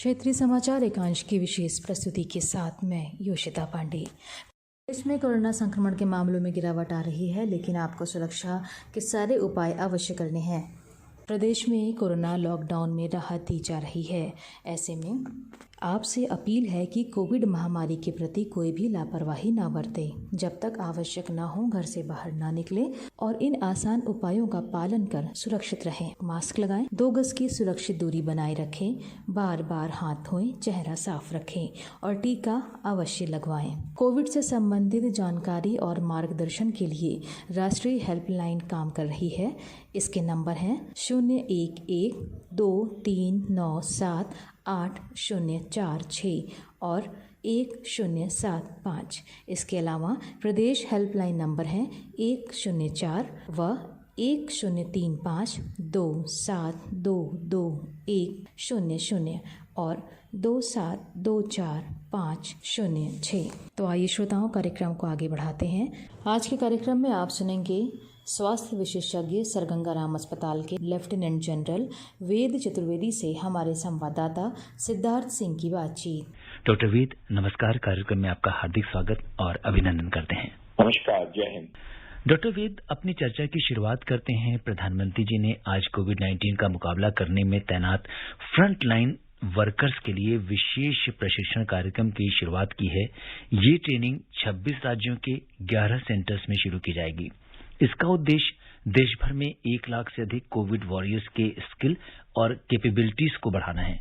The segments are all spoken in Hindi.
क्षेत्रीय समाचार एकांश की विशेष प्रस्तुति के साथ मैं योशिता पांडे। देश में कोरोना संक्रमण के मामलों में गिरावट आ रही है, लेकिन आपको सुरक्षा के सारे उपाय अवश्य करने हैं। प्रदेश में कोरोना लॉकडाउन में राहत दी जा रही है। ऐसे में आपसे अपील है कि कोविड महामारी के प्रति कोई भी लापरवाही ना बरतें। जब तक आवश्यक ना हो घर से बाहर ना निकलें और इन आसान उपायों का पालन कर सुरक्षित रहें। मास्क लगाएं, 2 गज की सुरक्षित दूरी बनाए रखें, बार बार हाथ धोएं, चेहरा साफ रखें और टीका अवश्य लगवाएं। कोविड से संबंधित जानकारी और मार्गदर्शन के लिए राष्ट्रीय हेल्पलाइन काम कर रही है। इसके नंबर हैं 011-2397-8046 और 1075। इसके अलावा प्रदेश हेल्पलाइन नंबर हैं 104 व 1035-2722100 और 2724-506। तो आइए श्रोताओं, कार्यक्रम को आगे बढ़ाते हैं। आज के कार्यक्रम में आप सुनेंगे स्वास्थ्य विशेषज्ञ सर गंगाराम अस्पताल के लेफ्टिनेंट जनरल वेद चतुर्वेदी से हमारे संवाददाता सिद्धार्थ सिंह की बातचीत। डॉक्टर वेद, नमस्कार। कार्यक्रम में आपका हार्दिक स्वागत और अभिनंदन करते हैं। नमस्कार, जय हिंद। डॉक्टर वेद, अपनी चर्चा की शुरुआत करते हैं। प्रधानमंत्री जी ने आज कोविड-19 का मुकाबला करने में तैनात फ्रंट लाइन वर्कर्स के लिए विशेष प्रशिक्षण कार्यक्रम की शुरुआत की है। ये ट्रेनिंग 26 राज्यों के 11 सेंटर्स में शुरू की जाएगी। इसका उद्देश्य देश भर में 1 लाख से अधिक कोविड वॉरियर्स के स्किल और कैपेबिलिटीज को बढ़ाना है।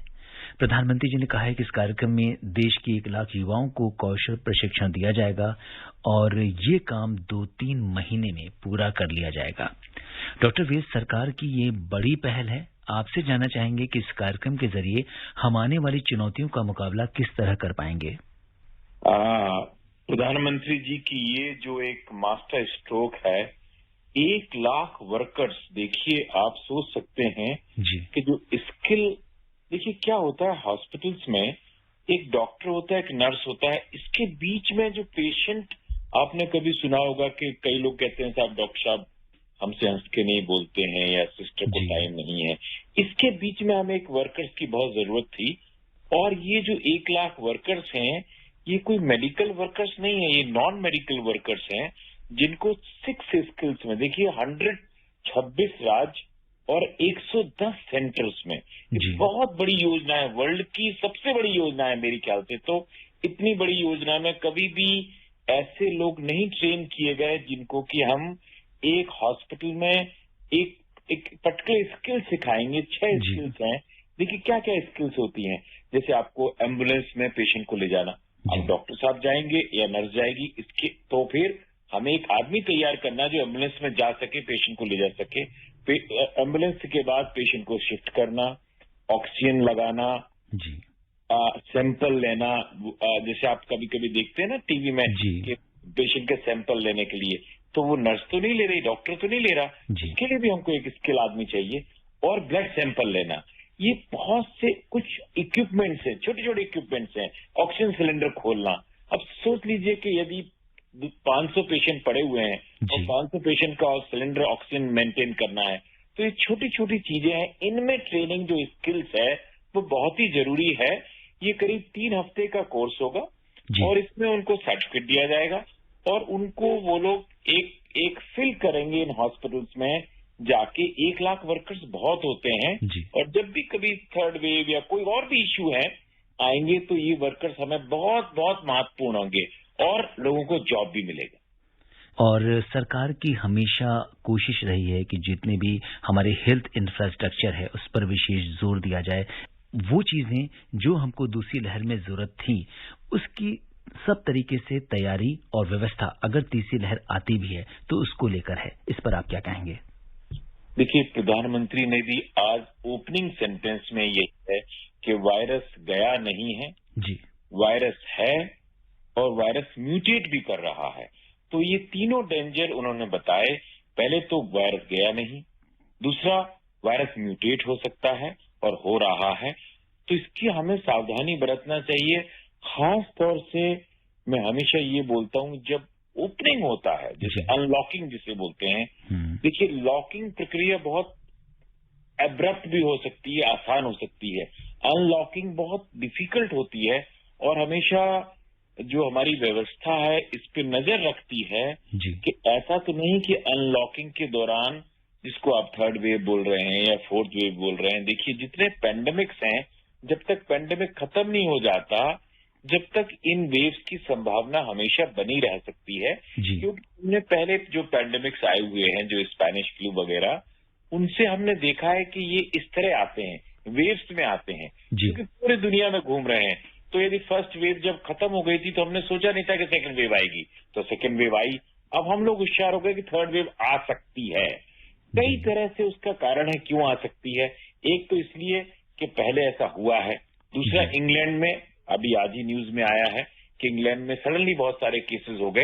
प्रधानमंत्री जी ने कहा है कि इस कार्यक्रम में देश के 1 लाख युवाओं को कौशल प्रशिक्षण दिया जाएगा और ये काम 2-3 महीने में पूरा कर लिया जाएगा। डॉक्टर वेद, सरकार की ये बड़ी पहल है। आपसे जानना चाहेंगे कि इस कार्यक्रम के जरिए हम आने वाली चुनौतियों का मुकाबला किस तरह कर पाएंगे। प्रधानमंत्री जी की ये जो एक मास्टर स्ट्रोक है, 1 लाख वर्कर्स, देखिए आप सोच सकते हैं कि जो स्किल, देखिए क्या होता है हॉस्पिटल्स में, एक डॉक्टर होता है, एक नर्स होता है, इसके बीच में जो पेशेंट, आपने कभी सुना होगा कि कई लोग कहते हैं साहब डॉक्टर साहब हमसे हंस के नहीं बोलते हैं या सिस्टर को टाइम नहीं है। इसके बीच में हमें एक वर्कर्स की बहुत जरूरत थी। और ये जो 1 लाख वर्कर्स हैं, ये कोई मेडिकल वर्कर्स नहीं है, ये नॉन मेडिकल वर्कर्स हैं जिनको 6 स्किल्स में, देखिए 126 राज्य और 110 सेंटर्स में, बहुत बड़ी योजना है, वर्ल्ड की सबसे बड़ी योजना है मेरे ख्याल से। तो इतनी बड़ी योजना में कभी भी ऐसे लोग नहीं ट्रेन किए गए जिनको कि हम एक हॉस्पिटल में एक पर्टिकुलर स्किल सिखाएंगे। 6 स्किल्स हैं। देखिए क्या क्या स्किल्स होती हैं, जैसे आपको एम्बुलेंस में पेशेंट को ले जाना, अब डॉक्टर साहब जाएंगे या नर्स जाएगी, इसके तो फिर हमें एक आदमी तैयार करना जो एम्बुलेंस में जा सके, पेशेंट को ले जा सके। एम्बुलेंस के बाद पेशेंट को शिफ्ट करना, ऑक्सीजन लगाना, सैंपल लेना, जैसे आप कभी कभी देखते हैं ना टीवी में कि पेशेंट के सैंपल लेने के लिए, तो वो नर्स तो नहीं ले रही, डॉक्टर तो नहीं ले रहा, इसके लिए भी हमको एक स्किल आदमी चाहिए। और ब्लड सैंपल लेना, ये बहुत से कुछ इक्विपमेंट्स हैं, छोटे छोटे इक्विपमेंट्स हैं। ऑक्सीजन सिलेंडर खोलना, अब सोच लीजिए कि यदि 500 पेशेंट पड़े हुए हैं और 500 पेशेंट का सिलेंडर ऑक्सीजन मेंटेन करना है, तो ये छोटी छोटी चीजें हैं। इनमें ट्रेनिंग जो स्किल्स है वो बहुत ही जरूरी है। ये करीब 3 हफ्ते का कोर्स होगा और इसमें उनको सर्टिफिकेट दिया जाएगा और उनको वो लोग एक फिल करेंगे इन हॉस्पिटल्स में जाके। 1 लाख वर्कर्स बहुत होते हैं और जब भी कभी थर्ड वेव या कोई और भी इश्यू है आएंगे तो ये वर्कर्स हमें बहुत बहुत महत्वपूर्ण होंगे और लोगों को जॉब भी मिलेगा। और सरकार की हमेशा कोशिश रही है कि जितने भी हमारे हेल्थ इंफ्रास्ट्रक्चर है उस पर विशेष जोर दिया जाए। वो चीजें जो हमको दूसरी लहर में जरूरत थी उसकी सब तरीके से तैयारी और व्यवस्था अगर तीसरी लहर आती भी है तो उसको लेकर है। इस पर आप क्या कहेंगे? देखिए, प्रधानमंत्री ने भी आज ओपनिंग सेंटेंस में यही है कि वायरस गया नहीं है, वायरस है और वायरस म्यूटेट भी कर रहा है। तो ये तीनों डेंजर उन्होंने बताए। पहले तो वायरस गया नहीं, दूसरा वायरस म्यूटेट हो सकता है और हो रहा है, तो इसकी हमें सावधानी बरतना चाहिए। खास तौर से मैं हमेशा ये बोलता हूं, जब ओपनिंग होता है, जैसे अनलॉकिंग जिसे बोलते हैं, देखिए लॉकिंग प्रक्रिया बहुत एब्रप्ट भी हो सकती है, आसान हो सकती है। अनलॉकिंग बहुत डिफिकल्ट होती है और हमेशा जो हमारी व्यवस्था है इस पे नजर रखती है कि ऐसा तो नहीं कि अनलॉकिंग के दौरान, जिसको आप थर्ड वेव बोल रहे हैं या फोर्थ वेव बोल रहे हैं, देखिए जितने पेंडेमिक्स हैं, जब तक पेंडेमिक खत्म नहीं हो जाता, जब तक इन वेव्स की संभावना हमेशा बनी रह सकती है। क्योंकि हमने पहले जो पेंडेमिक्स आए हुए हैं, जो स्पेनिश फ्लू वगैरह, उनसे हमने देखा है कि ये इस तरह आते हैं, वेव्स में आते हैं, क्योंकि पूरी दुनिया में घूम रहे हैं। तो यदि फर्स्ट वेव जब खत्म हो गई थी तो हमने सोचा नहीं था कि सेकंड वेव आएगी, तो सेकंड वेव आई। अब हम लोग होशियार हो गए कि थर्ड वेव आ सकती है। कई तरह से उसका कारण है क्यों आ सकती है। एक तो इसलिए कि पहले ऐसा हुआ है, दूसरा इंग्लैंड में अभी आज ही न्यूज में आया है कि इंग्लैंड में सडनली बहुत सारे केसेस हो गए,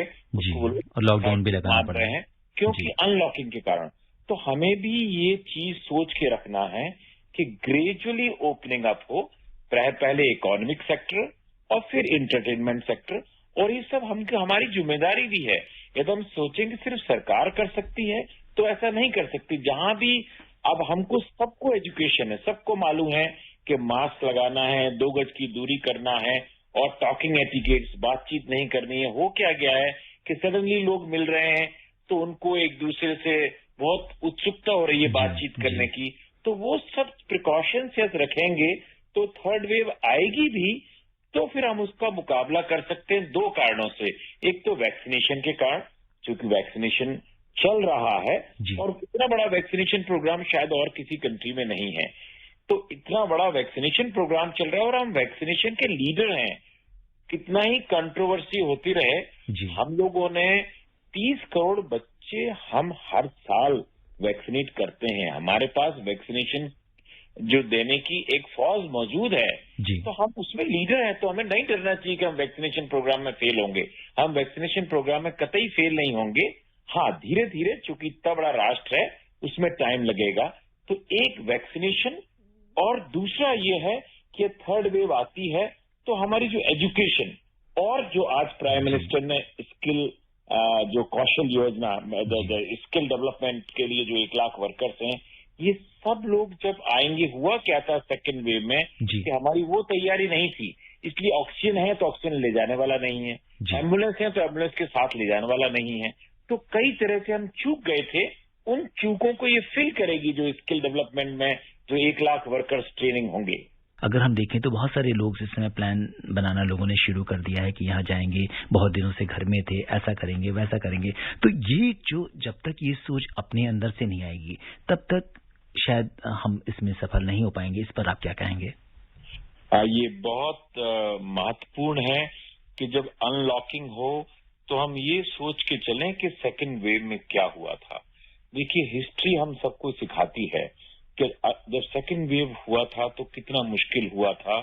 और लॉकडाउन भी लगाना पड़ रहा है क्योंकि अनलॉकिंग के कारण। तो हमें भी ये चीज सोच के रखना है कि ग्रेजुअली ओपनिंग अप हो, पहले इकोनॉमिक सेक्टर और फिर एंटरटेनमेंट सेक्टर, और ये सब हमारी जिम्मेदारी भी है। यदि हम सोचेंगे सिर्फ सरकार कर सकती है तो ऐसा नहीं कर सकती। जहां भी अब हमको सबको एजुकेशन है, सबको मालूम है कि मास्क लगाना है, 2 गज की दूरी करना है और टॉकिंग एटिकेट्स, बातचीत नहीं करनी है। हो क्या गया है कि सडनली लोग मिल रहे हैं तो उनको एक दूसरे से बहुत उत्सुकता हो रही है बातचीत करने की। तो वो सब प्रिकॉशंस यदि रखेंगे तो थर्ड वेव आएगी भी तो फिर हम उसका मुकाबला कर सकते हैं 2 कारणों से। एक तो वैक्सीनेशन के कारण, क्योंकि वैक्सीनेशन चल रहा है और इतना बड़ा वैक्सीनेशन प्रोग्राम शायद और किसी कंट्री में नहीं है। तो इतना बड़ा वैक्सीनेशन प्रोग्राम चल रहा है और हम वैक्सीनेशन के लीडर हैं। कितना ही कंट्रोवर्सी होती रहे, हम लोगों ने 30 करोड़ बच्चे हम हर साल वैक्सीनेट करते हैं। हमारे पास वैक्सीनेशन जो देने की एक फौज मौजूद है, तो हम उसमें लीडर हैं। तो हमें नहीं डरना चाहिए कि हम वैक्सीनेशन प्रोग्राम में फेल होंगे। हम वैक्सीनेशन प्रोग्राम में कतई फेल नहीं होंगे। हाँ, धीरे धीरे, चूंकि इतना बड़ा राष्ट्र है उसमें टाइम लगेगा। तो एक वैक्सीनेशन, और दूसरा ये है कि थर्ड वेव आती है तो हमारी जो एजुकेशन और जो आज प्राइम मिनिस्टर ने स्किल जो कौशल योजना, स्किल डेवलपमेंट के लिए जो 1 लाख वर्कर्स हैं, ये सब लोग जब आएंगे, हुआ क्या था सेकेंड वेव में कि हमारी वो तैयारी नहीं थी। इसलिए ऑक्सीजन है तो ऑक्सीजन ले जाने वाला नहीं है, एम्बुलेंस है तो एम्बुलेंस के साथ ले जाने वाला नहीं है। तो कई तरह से हम चूक गए थे। उन चूकों को ये फिल करेगी जो स्किल डेवलपमेंट में जो 1 लाख वर्कर्स ट्रेनिंग होंगे। अगर हम देखें तो बहुत सारे लोग इस समय प्लान बनाना लोगों ने शुरू कर दिया है कि यहाँ जाएंगे, बहुत दिनों से घर में थे, ऐसा करेंगे वैसा करेंगे। तो ये जो जब तक ये सोच अपने अंदर से नहीं आएगी तब तक शायद हम इसमें सफल नहीं हो पाएंगे। इस पर आप क्या कहेंगे? ये बहुत महत्वपूर्ण है कि जब अनलॉकिंग हो तो हम ये सोच के चलें कि सेकेंड वेव में क्या हुआ था। देखिए, हिस्ट्री हम सबको सिखाती है कि जब सेकेंड वेव हुआ था तो कितना मुश्किल हुआ था,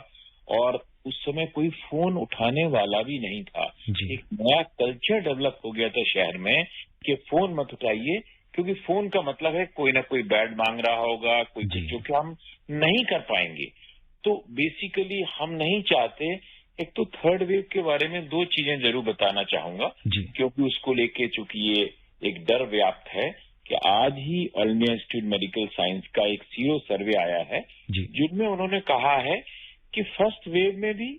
और उस समय कोई फोन उठाने वाला भी नहीं था। एक नया कल्चर डेवलप हो गया था शहर में कि फोन मत उठाइए, क्योंकि फोन का मतलब है कोई ना कोई बैड मांग रहा होगा, कोई जो कि हम नहीं कर पाएंगे। तो बेसिकली हम नहीं चाहते। एक तो थर्ड वेव के बारे में 2 चीजें जरूर बताना चाहूंगा, क्योंकि उसको लेके चूंकि ये एक डर व्याप्त है कि आज ही all India institute medical science का एक सीरो सर्वे आया है जिनमें उन्होंने कहा है कि फर्स्ट वेव में भी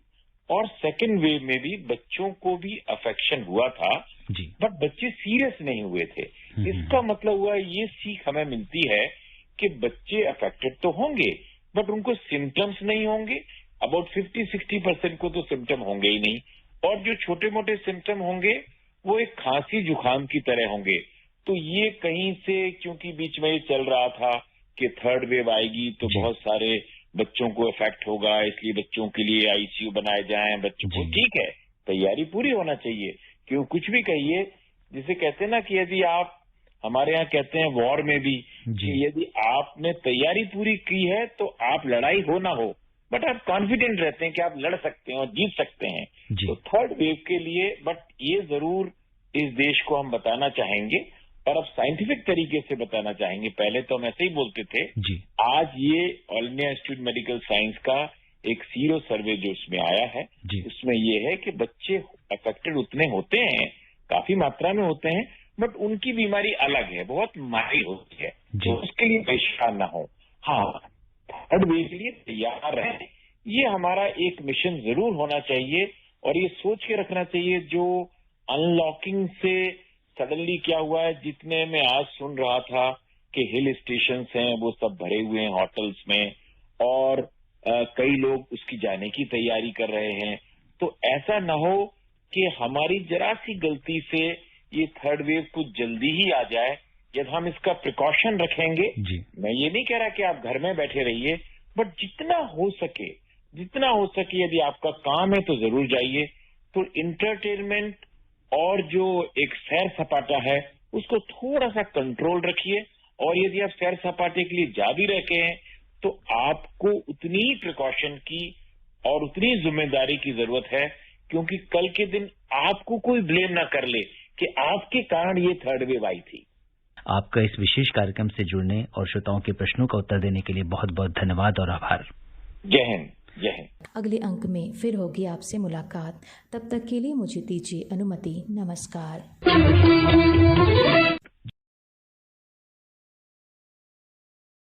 और सेकेंड वेव में भी बच्चों को भी अफेक्शन हुआ था, बट बच्चे सीरियस नहीं हुए थे। इसका मतलब हुआ ये सीख हमें मिलती है कि बच्चे अफेक्टेड तो होंगे बट उनको सिम्टम्स नहीं होंगे। अबाउट 50-60% को तो सिम्टम होंगे ही नहीं, और जो छोटे मोटे सिम्टम होंगे वो एक खांसी जुकाम की तरह होंगे। तो ये कहीं से, क्योंकि बीच में ये चल रहा था कि थर्ड वेव आएगी तो बहुत सारे बच्चों को इफेक्ट होगा, इसलिए बच्चों के लिए आईसीयू बनाए जाएं बच्चों को। ठीक है, तैयारी पूरी होना चाहिए। क्यों कुछ भी कहिए, जिसे कहते हैं ना कि यदि आप, हमारे यहाँ कहते हैं वॉर में भी कि यदि आपने तैयारी पूरी की है तो आप लड़ाई हो ना हो बट आप कॉन्फिडेंट रहते हैं कि आप लड़ सकते हैं और जीत सकते हैं। तो थर्ड वेव के लिए, बट ये जरूर इस देश को हम बताना चाहेंगे और अब साइंटिफिक तरीके से बताना चाहेंगे। पहले तो हम ऐसे ही बोलते थे। आज ये all India institute medical science का एक सीरो सर्वे जो उसमें आया है, उसमें ये है कि बच्चे अफेक्टेड उतने होते हैं, काफी मात्रा में होते हैं, बट उनकी बीमारी अलग है, बहुत माहिर होती है। तो उसके लिए परेशान ना हो। हाँ, थर्ड वेव के लिए तैयार रहें, ये हमारा एक मिशन जरूर होना चाहिए और ये सोच के रखना चाहिए जो अनलॉकिंग से सडनली क्या हुआ है, जितने में आज सुन रहा था कि हिल स्टेशन हैं वो सब भरे हुए हैं होटल्स में और कई लोग उसकी जाने की तैयारी कर रहे हैं। तो ऐसा ना हो कि हमारी जरा सी गलती से ये थर्ड वेव कुछ जल्दी ही आ जाए। यदि हम इसका प्रिकॉशन रखेंगे, मैं ये नहीं कह रहा कि आप घर में बैठे रहिए, बट जितना हो सके यदि आपका काम है तो जरूर जाइए। तो इंटरटेनमेंट और जो एक सैर सपाटा है उसको थोड़ा सा कंट्रोल रखिए, और यदि आप सैर सपाटे के लिए जा भी रहे हैं तो आपको उतनी ही प्रिकॉशन की और उतनी जिम्मेदारी की जरूरत है, क्योंकि कल के दिन आपको कोई ब्लेम ना कर ले कि आपके कारण ये थर्ड वेव आई थी। आपका इस विशेष कार्यक्रम से जुड़ने और श्रोताओं के प्रश्नों का उत्तर देने के लिए बहुत बहुत धन्यवाद और आभार। जय हिंद, जय हिंद। अगले अंक में फिर होगी आपसे मुलाकात। तब तक के लिए मुझे दीजिए अनुमति। नमस्कार।